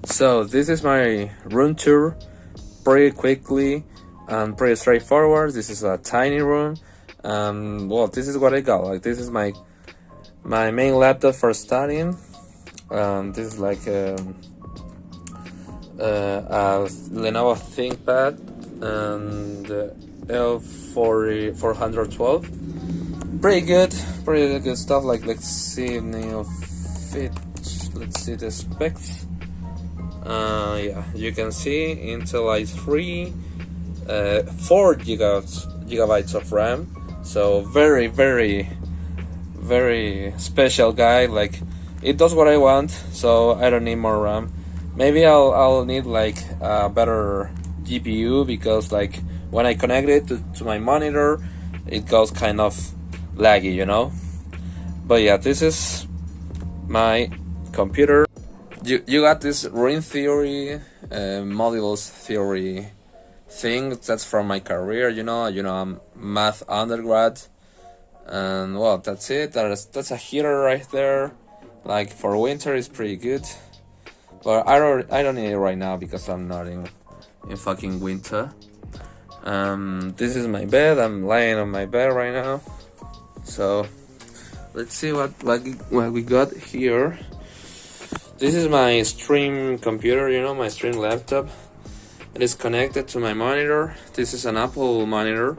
So this is my room tour, pretty quickly and pretty straightforward. This is a tiny room. Well, this is what I got. Like, this is my main laptop for studying. This is like a Lenovo ThinkPad and L40 412. Pretty good stuff. Like, let's see fit. Let's see the specs. Yeah, you can see Intel i3, 4 gigabytes of RAM. So very special guy. Like, it does what I want, so I don't need more RAM. Maybe I'll need like a better GPU, because like when I connect it to my monitor, it goes kind of laggy, you know. But yeah, this is my computer. You got this ring theory, modules theory thing. That's from my career, you know. I'm math undergrad, and well, that's it. That's a heater right there. Like, for winter, it's pretty good, but I don't need it right now because I'm not in fucking winter. This is my bed. I'm lying on my bed right now. So let's see what we got here. This is my stream computer, you know, my stream laptop. It is connected to my monitor. This is an Apple monitor,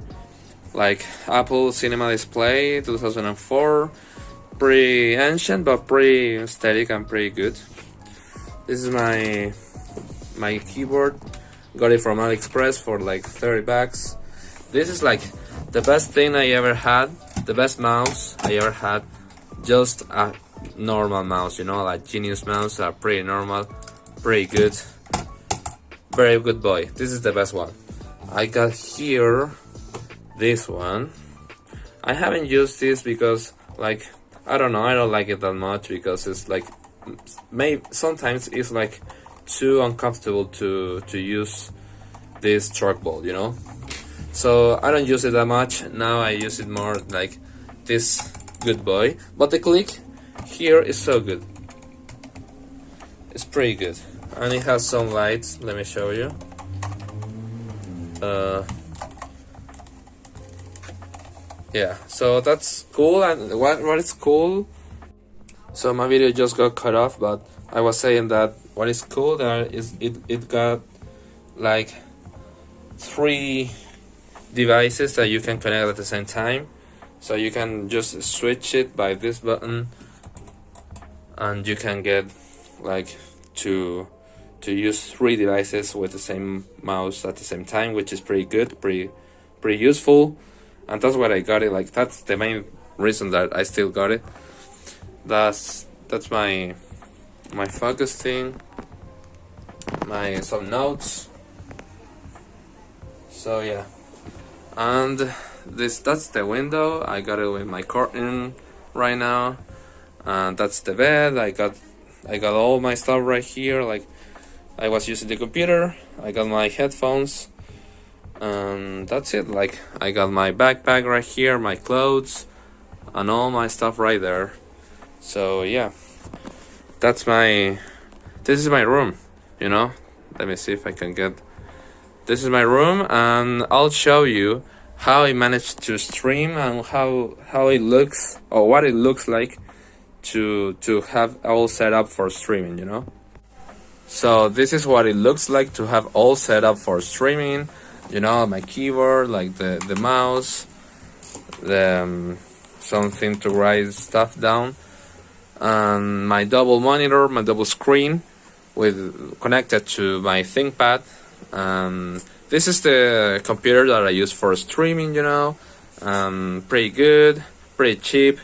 like Apple Cinema Display 2004. Pretty ancient, but pretty aesthetic and pretty good. This is my keyboard. Got it from AliExpress for like 30 bucks. This is like the best thing I ever had, the best mouse I ever had. Just a normal mouse, you know, like Genius mouse are pretty normal, pretty good, very good boy. This is the best one. I got here this one. I haven't used this because, like, I don't know, I don't like it that much, because it's like, sometimes it's like too uncomfortable to use this trackball, you know. So I don't use it that much. Now I use it more like this good boy. But the click here is so good. It's pretty good, and it has some lights. Let me show you. Yeah, so that's cool. And what is cool? So my video just got cut off, but I was saying that what is cool there is it got like 3 devices that you can connect at the same time. So you can just switch it by this button, and you can get like to use 3 devices with the same mouse at the same time, which is pretty good, pretty useful. And that's what I got it. Like, that's the main reason that I still got it. That's my focus thing, some notes. So yeah, and that's the window. I got it with my curtain right now, and that's the bed. I got all my stuff right here. Like, I was using the computer, I got my headphones, and that's it. Like, I got my backpack right here, my clothes, and all my stuff right there. So yeah, this is my room, you know. Let me see if I can get, this is my room, and I'll show you how I managed to stream and how it looks, or what it looks like to have all set up for streaming, you know. So this is what it looks like to have all set up for streaming, you know. My keyboard, like the mouse, something to write stuff down, and my double monitor, my double screen connected to my ThinkPad. This is the computer that I use for streaming, you know. Pretty good, pretty cheap,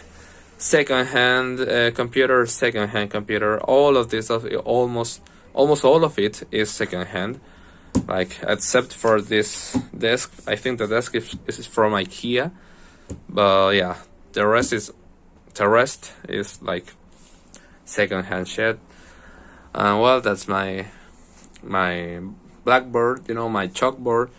second-hand computer. All of this stuff, almost all of it is second-hand, like, except for this desk. I think the desk is from IKEA, but yeah, the rest is like second-hand shit. Well, that's my blackboard, you know, my chalkboard,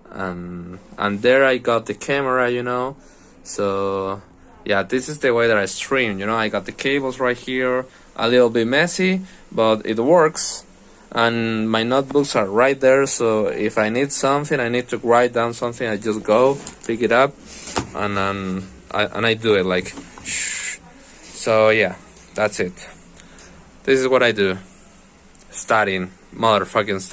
and there I got the camera, you know. So yeah, this is the way that I stream. You know, I got the cables right here, a little bit messy, but it works. And my notebooks are right there, so if I need something, I need to write down something, I just go pick it up, and I do it like shh. So yeah, that's it. This is what I do. Studying, motherfucking studying.